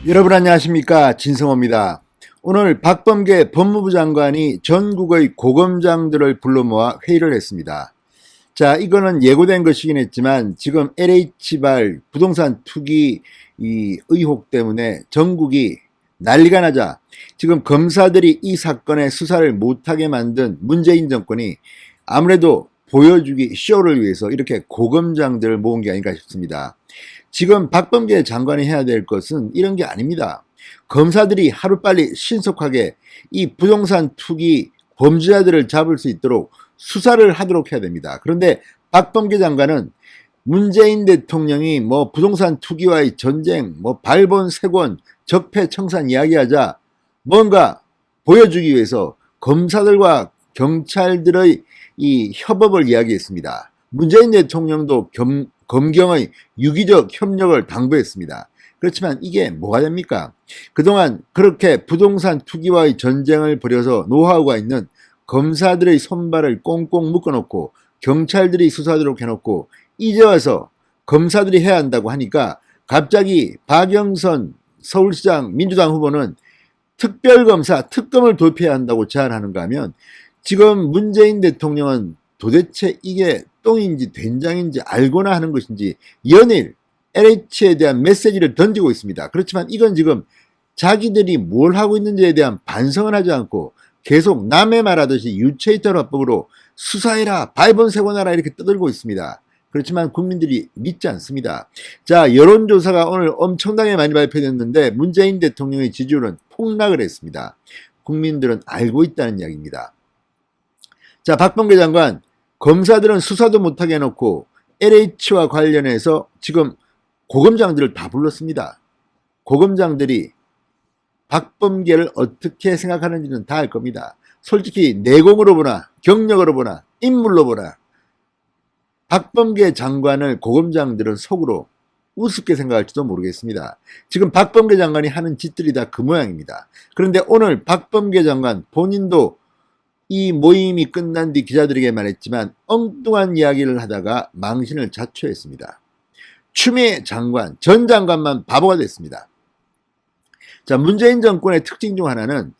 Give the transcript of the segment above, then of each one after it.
여러분 안녕하십니까, 진성호입니다. 오늘 박범계 법무부 장관이 전국의 고검장들을 불러 모아 회의를 했습니다. 자, 이거는 예고된 것이긴 했지만 지금 LH발 부동산 투기 의혹 때문에 전국이 난리가 나자 지금 검사들이 이 사건의 수사를 못하게 만든 문재인 정권이 아무래도 보여주기 쇼를 위해서 이렇게 고검장들을 모은 게 아닌가 싶습니다. 지금 박범계 장관이 해야 될 것은 이런 게 아닙니다. 검사들이 하루빨리 신속하게 이 부동산 투기 범죄자들을 잡을 수 있도록 수사를 하도록 해야 됩니다. 그런데 박범계 장관은 문재인 대통령이 뭐 부동산 투기와의 전쟁, 뭐 발본색원, 적폐청산 이야기하자 뭔가 보여주기 위해서 검사들과 경찰들의 이 협업을 이야기했습니다. 문재인 대통령도 검경의 유기적 협력을 당부했습니다. 그렇지만 이게 뭐가 됩니까? 그동안 그렇게 부동산 투기와의 전쟁을 벌여서 노하우가 있는 검사들의 손발을 꽁꽁 묶어놓고 경찰들이 수사하도록 해놓고 이제 와서 검사들이 해야 한다고 하니까 갑자기 박영선 서울시장 민주당 후보는 특별검사 특검을 도입해야 한다고 제안하는가 하면 지금 문재인 대통령은 도대체 이게 똥인지 된장인지 알고나 하는 것인지 연일 LH에 대한 메시지를 던지고 있습니다. 그렇지만 이건 지금 자기들이 뭘 하고 있는지에 대한 반성을 하지 않고 계속 남의 말하듯이 유체이탈 화법으로 수사해라, 발본색원하라 이렇게 떠들고 있습니다. 그렇지만 국민들이 믿지 않습니다. 자, 여론조사가 오늘 엄청나게 많이 발표됐는데 문재인 대통령의 지지율은 폭락을 했습니다. 국민들은 알고 있다는 이야기입니다. 자, 박범계 장관, 검사들은 수사도 못하게 해놓고 LH와 관련해서 지금 고검장들을 다 불렀습니다. 고검장들이 박범계를 어떻게 생각하는지는 다 알 겁니다. 솔직히 내공으로 보나 경력으로 보나 인물로 보나 박범계 장관을 고검장들은 속으로 우습게 생각할지도 모르겠습니다. 지금 박범계 장관이 하는 짓들이 다 그 모양입니다. 그런데 오늘 박범계 장관 본인도 이 모임이 끝난 뒤 기자들에게 말했지만 엉뚱한 이야기를 하다가 망신을 자초했습니다. 추미애 장관, 전 장관만 바보가 됐습니다. 자, 문재인 정권의 특징 중 하나는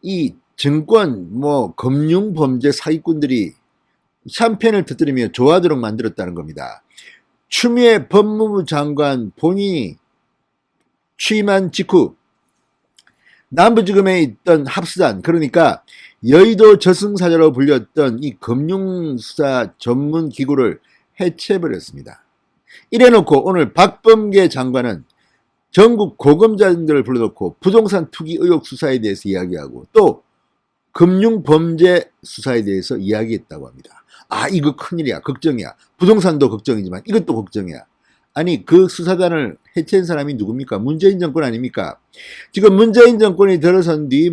이 증권, 금융범죄 사기꾼들이 샴페인을 터뜨리며 좋아하도록 만들었다는 겁니다. 추미애 법무부 장관 본인이 취임한 직후 남부지검에 있던 합수단, 그러니까 여의도 저승사자로 불렸던 이 금융수사 전문기구를 해체해버렸습니다. 이래놓고 오늘 박범계 장관은 전국 고검장들을 불러놓고 부동산 투기 의혹 수사에 대해서 이야기하고 또 금융범죄 수사에 대해서 이야기했다고 합니다. 아, 이거 큰일이야, 걱정이야. 부동산도 걱정이지만 이것도 걱정이야. 아니, 그 수사단을 해체한 사람이 누굽니까? 문재인 정권 아닙니까? 지금 문재인 정권이 들어선 뒤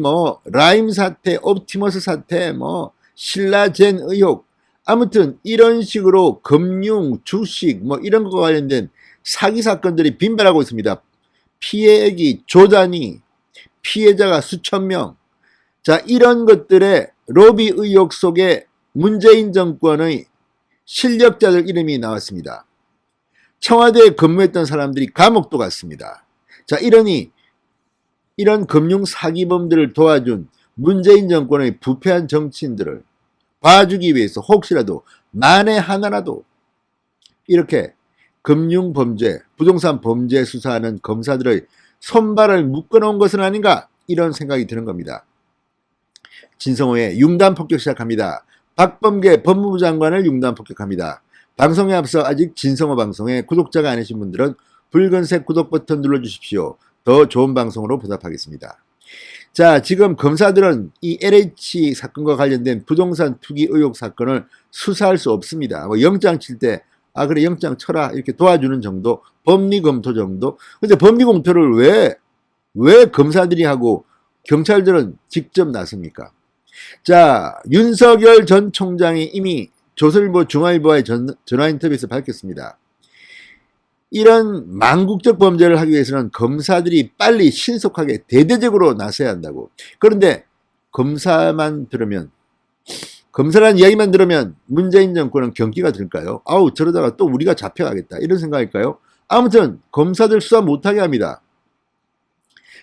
라임 사태, 옵티머스 사태, 신라젠 의혹, 아무튼 이런 식으로 금융, 주식 이런 것과 관련된 사기 사건들이 빈발하고 있습니다. 피해액이 조 단위, 피해자가 수천 명. 자, 이런 것들의 로비 의혹 속에 문재인 정권의 실력자들 이름이 나왔습니다. 청와대에 근무했던 사람들이 감옥도 갔습니다. 자, 이런 금융 사기범들을 도와준 문재인 정권의 부패한 정치인들을 봐주기 위해서 혹시라도 만에 하나라도 이렇게 금융범죄, 부동산 범죄 수사하는 검사들의 손발을 묶어놓은 것은 아닌가, 이런 생각이 드는 겁니다. 진성호의 융단 폭격 시작합니다. 박범계 법무부 장관을 융단 폭격합니다. 방송에 앞서 아직 진성호 방송에 구독자가 아니신 분들은 붉은색 구독 버튼 눌러주십시오. 더 좋은 방송으로 보답하겠습니다. 자, 지금 검사들은 이 LH 사건과 관련된 부동산 투기 의혹 사건을 수사할 수 없습니다. 영장 칠 때 그래, 영장 쳐라 이렇게 도와주는 정도, 법리 검토 정도. 근데 법리 검토를 왜 검사들이 하고 경찰들은 직접 나섭니까? 자, 윤석열 전 총장이 이미 조선일보, 중앙일보와의 전화 인터뷰에서 밝혔습니다. 이런 망국적 범죄를 하기 위해서는 검사들이 빨리 신속하게 대대적으로 나서야 한다고. 그런데 검사라는 이야기만 들으면 문재인 정권은 경기가 들까요? 아우, 저러다가 또 우리가 잡혀가겠다 이런 생각일까요? 아무튼 검사들 수사 못하게 합니다.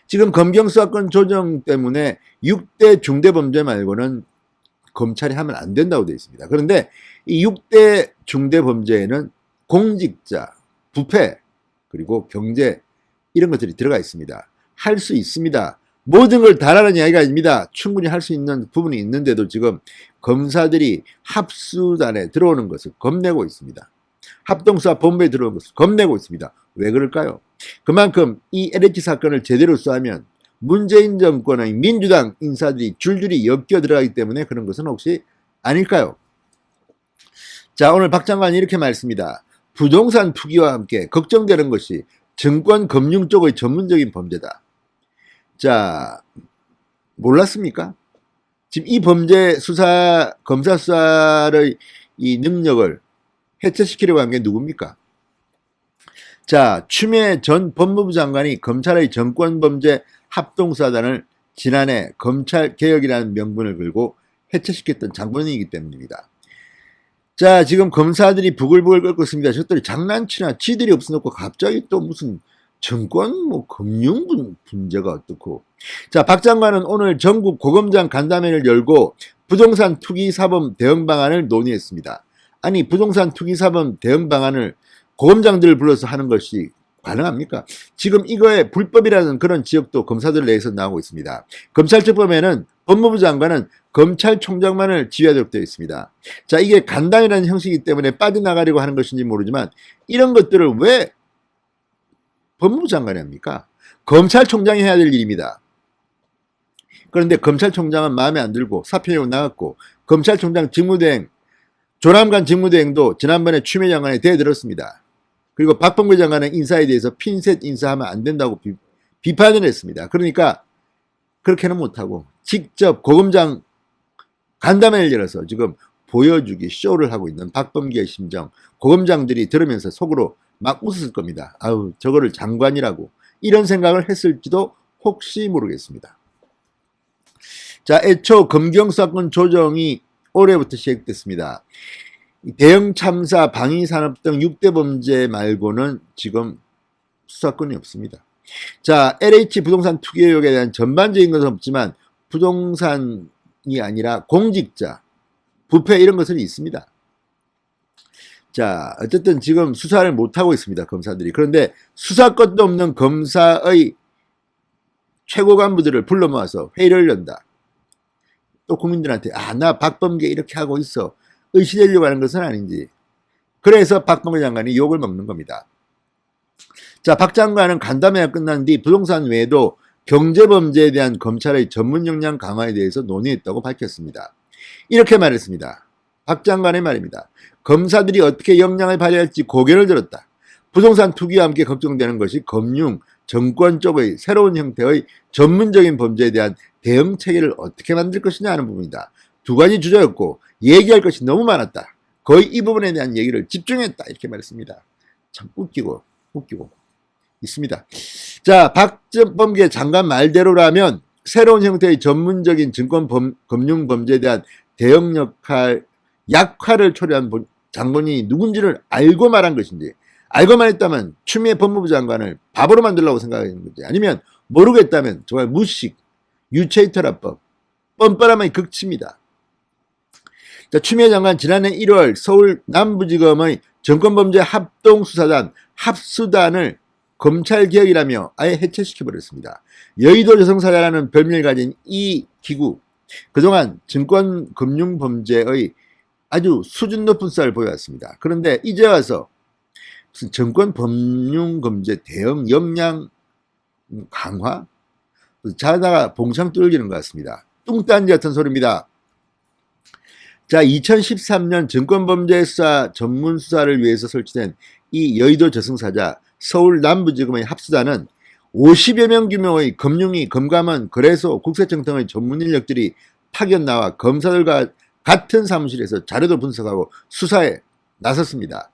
지금 검경수사권 조정 때문에 6대 중대범죄 말고는 검찰이 하면 안 된다고 되어 있습니다. 그런데 이 6대 중대범죄에는 공직자, 부패, 그리고 경제 이런 것들이 들어가 있습니다. 할 수 있습니다. 모든 걸 다라는 이야기가 아닙니다. 충분히 할 수 있는 부분이 있는데도 지금 검사들이 합수단에 들어오는 것을 겁내고 있습니다. 합동수사 본부에 들어오는 것을 겁내고 있습니다. 왜 그럴까요? 그만큼 이 LH 사건을 제대로 수사하면 문재인 정권의 민주당 인사들이 줄줄이 엮여 들어가기 때문에 그런 것은 혹시 아닐까요? 자, 오늘 박 장관이 이렇게 말했습니다. 부동산 투기와 함께 걱정되는 것이 증권 금융 쪽의 전문적인 범죄다. 자, 몰랐습니까? 지금 이 범죄 수사, 검사 수사의 이 능력을 해체시키려고 한 게 누굽니까? 자, 추미애 전 법무부 장관이 검찰의 정권범죄 합동수사단을 지난해 검찰개혁이라는 명분을 걸고 해체시켰던 장본인이기 때문입니다. 자, 지금 검사들이 부글부글 끓고 있습니다. 저들이 장난치나 지들이 없어놓고 갑자기 또 무슨 정권 금융 문제가 어떻고. 자, 박 장관은 오늘 전국 고검장 간담회를 열고 부동산 투기 사범 대응 방안을 논의했습니다. 아니, 부동산 투기 사범 대응 방안을 고검장들을 불러서 하는 것이 가능합니까? 지금 이거에 불법이라는 그런 지역도 검사들 내에서 나오고 있습니다. 검찰청법에는 법무부 장관은 검찰총장만을 지휘하도록 되어 있습니다. 자, 이게 간담회라는 형식이기 때문에 빠져나가려고 하는 것인지 모르지만 이런 것들을 왜 법무부 장관이 합니까? 검찰총장이 해야 될 일입니다. 그런데 검찰총장은 마음에 안 들고 사표내고 나갔고 검찰총장 직무대행, 조남관 직무대행도 지난번에 추미애 장관에 대들었습니다. 그리고 박범계 장관의 인사에 대해서 핀셋 인사하면 안 된다고 비판을 했습니다. 그러니까 그렇게는 못하고 직접 고검장 간담회를 열어서 지금 보여주기 쇼를 하고 있는 박범계의 심정, 고검장들이 들으면서 속으로 막 웃었을 겁니다. 아우, 저거를 장관이라고 이런 생각을 했을지도 혹시 모르겠습니다. 자, 애초 검경수사권 조정이 올해부터 시작됐습니다. 대형 참사, 방위산업 등 6대 범죄 말고는 지금 수사권이 없습니다. 자, LH 부동산 투기 의혹에 대한 전반적인 것은 없지만 부동산이 아니라 공직자, 부패 이런 것은 있습니다. 자, 어쨌든 지금 수사를 못하고 있습니다. 검사들이. 그런데 수사권도 없는 검사의 최고 간부들을 불러 모아서 회의를 연다. 또 국민들한테 나 박범계 이렇게 하고 있어. 의시되려고 하는 것은 아닌지. 그래서 박범계 장관이 욕을 먹는 겁니다. 자, 박 장관은 간담회가 끝난 뒤 부동산 외에도 경제범죄에 대한 검찰의 전문 역량 강화에 대해서 논의했다고 밝혔습니다. 이렇게 말했습니다. 박 장관의 말입니다. 검사들이 어떻게 역량을 발휘할지 고개를 들었다. 부동산 투기와 함께 걱정되는 것이 금융, 정권 쪽의 새로운 형태의 전문적인 범죄에 대한 대응 체계를 어떻게 만들 것이냐 하는 부분이다. 두 가지 주제였고 얘기할 것이 너무 많았다. 거의 이 부분에 대한 얘기를 집중했다. 이렇게 말했습니다. 참 웃기고 있습니다. 자, 박범계 장관 말대로라면 새로운 형태의 전문적인 증권 금융 범죄에 대한 대응 약화를 초래한 장본인이 누군지를 알고 말한 것인지, 알고만 했다면 추미애 법무부 장관을 바보로 만들려고 생각하는 건지, 아니면 모르겠다면 정말 무식, 유체이탈화법, 뻔뻔함의 극치입니다. 자, 추미애 장관 지난해 1월 서울 남부지검의 정권범죄 합동수사단 합수단을 검찰개혁이라며 아예 해체시켜버렸습니다. 여의도 저승사자라는 별명을 가진 이 기구, 그동안 증권금융범죄의 아주 수준 높은 수사를 보여왔습니다. 그런데 이제 와서 무슨 정권금융범죄 대응 역량 강화? 자다가 봉창 뚫기는 것 같습니다. 뚱딴지 같은 소리입니다. 자, 2013년 증권범죄수사 전문수사를 위해서 설치된 이 여의도 저승사자 서울 남부지검의 합수단은 50여 명 규모의 금융위, 금감원, 거래소, 국세청 등의 전문 인력들이 파견 나와 검사들과 같은 사무실에서 자료도 분석하고 수사에 나섰습니다.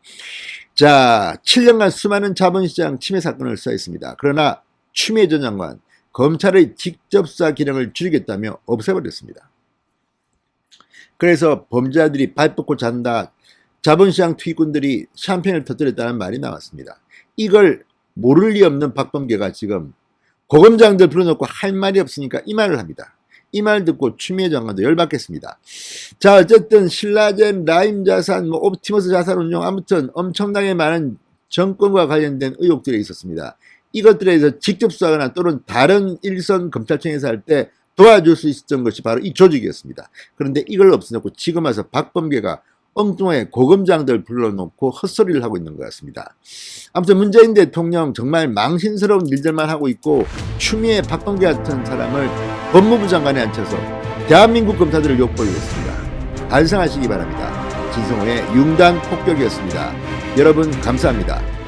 자, 7년간 수많은 자본시장 침해 사건을 수사했습니다. 그러나 추미애 전 장관 검찰의 직접 수사 기능을 줄이겠다며 없애버렸습니다. 그래서 범죄자들이 발 뻗고 잔다, 자본시장 투기꾼들이 샴페인을 터뜨렸다는 말이 나왔습니다. 이걸 모를 리 없는 박범계가 지금 고검장들 불러놓고 할 말이 없으니까 이 말을 합니다. 이 말 듣고 추미애 장관도 열받겠습니다. 자, 어쨌든 신라젠, 라임 자산, 옵티머스 자산 운용, 아무튼 엄청나게 많은 정권과 관련된 의혹들이 있었습니다. 이것들에 대해서 직접 수사하거나 또는 다른 일선 검찰청에서 할 때 도와줄 수 있었던 것이 바로 이 조직이었습니다. 그런데 이걸 없애놓고 지금 와서 박범계가 엉뚱하게 고검장들 불러놓고 헛소리를 하고 있는 것 같습니다. 아무튼 문재인 대통령 정말 망신스러운 일들만 하고 있고 추미애, 박범계 같은 사람을 법무부 장관에 앉혀서 대한민국 검사들을 욕보이겠습니다. 반성하시기 바랍니다. 진성호의 융단 폭격이었습니다. 여러분 감사합니다.